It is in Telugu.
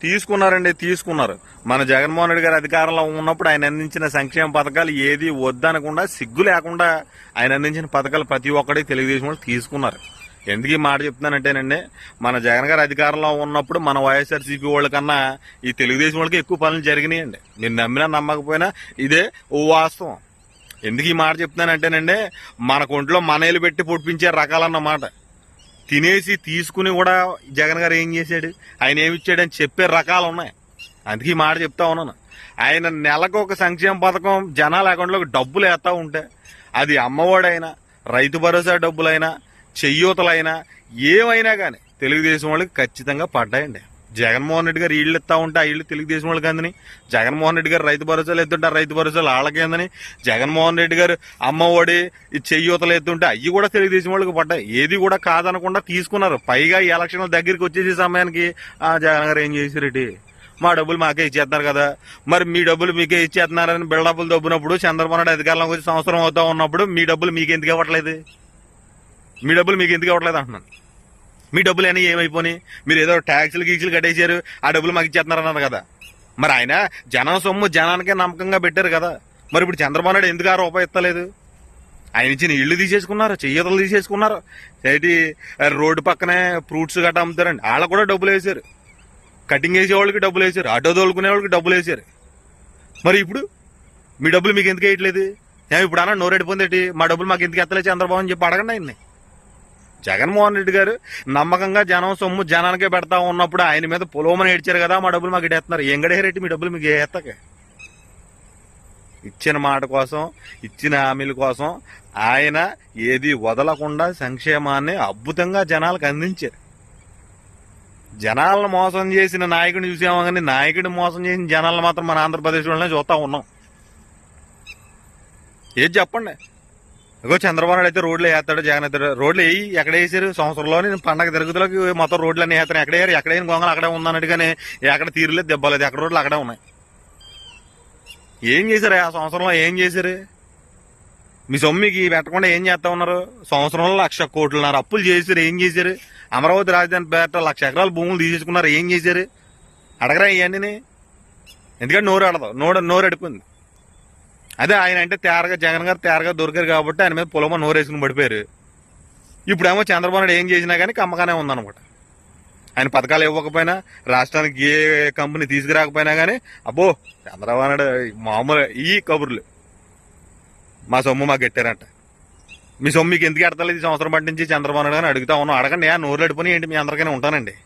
తీసుకున్నారండి, తీసుకున్నారు. మన జగన్మోహన్ రెడ్డి గారు అధికారంలో ఉన్నప్పుడు ఆయన అందించిన సంక్షేమ పథకాలు ఏది వద్దనకుండా, సిగ్గు లేకుండా ఆయన అందించిన పథకాలు ప్రతి ఒక్కటి తెలుగుదేశం వాళ్ళు తీసుకున్నారు. ఎందుకు ఈ మాట చెప్తున్నానంటేనండి, మన జగన్ గారు అధికారంలో ఉన్నప్పుడు మన వైఎస్ఆర్సీపీ వాళ్ళ కన్నా ఈ తెలుగుదేశం వాళ్ళకి ఎక్కువ పనులు జరిగినాయండి. మీరు నమ్మినా నమ్మకపోయినా ఇదే వాస్తవం. ఎందుకు ఈ మాట చెప్తున్నానంటేనండి, మన ఒంట్లో మనేలు పెట్టి పొడిపించే రకాలన్నమాట. తినేసి తీసుకుని కూడా జగన్ గారు ఏం చేశాడు, ఆయన ఏమిచ్చాడని చెప్పే రకాలు ఉన్నాయి. అందుకే ఈ మాట చెప్తా ఉన్నాను. ఆయన నెలకు ఒక సంక్షేమ పథకం జనాల అకౌంట్లోకి డబ్బులు వేస్తా ఉంటే, అది అమ్మఒడైనా, రైతు భరోసా డబ్బులైనా, చెయ్యూతలైనా, ఏమైనా కానీ తెలుగుదేశం వాళ్ళకి ఖచ్చితంగా పడ్డాయండి. జగన్మోహన్ రెడ్డి గారు ఇళ్ళు ఇస్తా ఉంటే ఆ ఇళ్ళు తెలుగుదేశం వాళ్ళకి అందని, జగన్మోహన్ రెడ్డి గారు రైతు భరోసాలు ఎత్తుంటే రైతు భరోసాలు వాళ్ళకి అందని, జగన్మోహన్ రెడ్డి గారు అమ్మ ఒడి చెయ్యూతలు ఎత్తుంటే అవి కూడా తెలుగుదేశం వాళ్ళకి పడ్డాయి. ఏది కూడా కాదనకుండా తీసుకున్నారు. పైగా ఈ ఎలక్షన్ల దగ్గరికి వచ్చేసే సమయానికి జగన్ గారు ఏం చేశారు, మా డబ్బులు మాకే ఇచ్చేస్తున్నారు కదా, మరి మీ డబ్బులు మీకే ఇచ్చేస్తున్నారని బిల్డప్పులు దబ్బునప్పుడు చంద్రబాబు నాయుడు అధికారంలోకి వచ్చి సంవత్సరం అవుతా ఉన్నప్పుడు మీ డబ్బులు మీకు ఎందుకు ఇవ్వట్లేదు, మీ డబ్బులు మీకు ఎందుకు ఇవ్వట్లేదు అంటున్నాను. మీ డబ్బులు అనేవి ఏమైపోయి, మీరు ఏదో ట్యాక్సులు గీక్సులు కట్టేశారు, ఆ డబ్బులు మాకు ఇచ్చేస్తున్నారన్నారు కదా. మరి ఆయన జనం సొమ్ము జనానికే నమ్మకంగా పెట్టారు కదా. మరి ఇప్పుడు చంద్రబాబు నాయుడు ఎందుకు ఆ రూపాయి ఇస్తలేదు? ఆయన ఇచ్చిన ఇళ్ళు తీసేసుకున్నారు, చెయ్యతలు తీసేసుకున్నారు, ఏంటి రోడ్డు పక్కనే ఫ్రూట్స్ గట్ట అమ్ముతారండి, వాళ్ళకు కూడా డబ్బులు వేశారు. కటింగ్ వేసే వాళ్ళకి డబ్బులు వేశారు, ఆటో తోలుకునే వాళ్ళకి డబ్బులు వేశారు. మరి ఇప్పుడు మీ డబ్బులు మీకు ఎందుకు వేయట్లేదు? ఇప్పుడు అన్న నోరెడిపోయిందేటి, మా డబ్బులు మాకు ఎందుకు ఎత్తలేదు చంద్రబాబు అని చెప్పి అడగండి ఆయన్ని. జగన్మోహన్ రెడ్డి గారు నమ్మకంగా జనం సొమ్ము జనానికే పెడతా ఉన్నప్పుడు ఆయన మీద పొలవమని ఏడ్చారు కదా, మా డబ్బులు మాకు ఇడేస్తున్నారు. ఏం గడేరెట్టి మీ డబ్బులు మీకు ఎత్తకే? ఇచ్చిన మాట కోసం, ఇచ్చిన హామీల కోసం ఆయన ఏది వదలకుండా సంక్షేమాన్ని అద్భుతంగా జనాలకు అందించారు. జనాలను మోసం చేసిన నాయకుడిని చూసామో కానీ నాయకుడిని మోసం చేసిన జనాలను మాత్రం మన ఆంధ్రప్రదేశ్లోనే చూస్తా ఉన్నాం. ఏది చెప్పండి. ఇగో చంద్రబాబు నాయుడు అయితే రోడ్లు వేస్తాడు, జగన్ వేస్తాడు. రోడ్లు వేయి ఎక్కడ వేసారు? సంవత్సరంలోని పండగ తిరుగుతులోకి మొత్తం రోడ్లు అన్నీ వేస్తాను. ఎక్కడైనా గొంగలు అక్కడే ఉందన్నట్టుగానే ఎక్కడ తీరులేదు, దెబ్బలేదు, ఎక్కడ రోడ్లు అక్కడే ఉన్నాయి. ఏం చేశారు ఆ సంవత్సరంలో? ఏం చేశారు? మీ సొమ్మికి పెట్టకుండా ఏం చేస్తా ఉన్నారు? సంవత్సరంలో 1,00,000 కోట్లున్నారు అప్పులు చేశారు. ఏం చేశారు? అమరావతి రాజధాని పేట 1,00,000 ఎకరాల భూములు తీసేసుకున్నారు. ఏం చేశారు? అడగరా ఇవన్నీ? ఎందుకంటే నోరు అడిపోయింది. అదే ఆయన అంటే తేరగా జగన్ గారు తేరగా దొరికారు కాబట్టి ఆయన మీద పొలమ నోరేసుకుని పడిపోయారు. ఇప్పుడేమో చంద్రబాబు నాయుడు ఏం చేసినా కానీ కమ్మగానే ఉందన్నమాట. ఆయన పథకాలు ఇవ్వకపోయినా, రాష్ట్రానికి ఏ కంపెనీ తీసుకురాకపోయినా కానీ అబ్బో చంద్రబాబు నాయుడు మామూలు ఈ కబుర్లు, మా సొమ్ము మాకు పెట్టారంట. మీ సొమ్ము మీకు ఎందుకు ఎడతలేదు ఈ సంవత్సరం పట్టించి చంద్రబాబు నాయుడు కానీ అడుగుతా ఉన్నాం. అడగండి, నోరు అడిపోయి ఏంటి మీ అందరికైనా ఉంటానండి.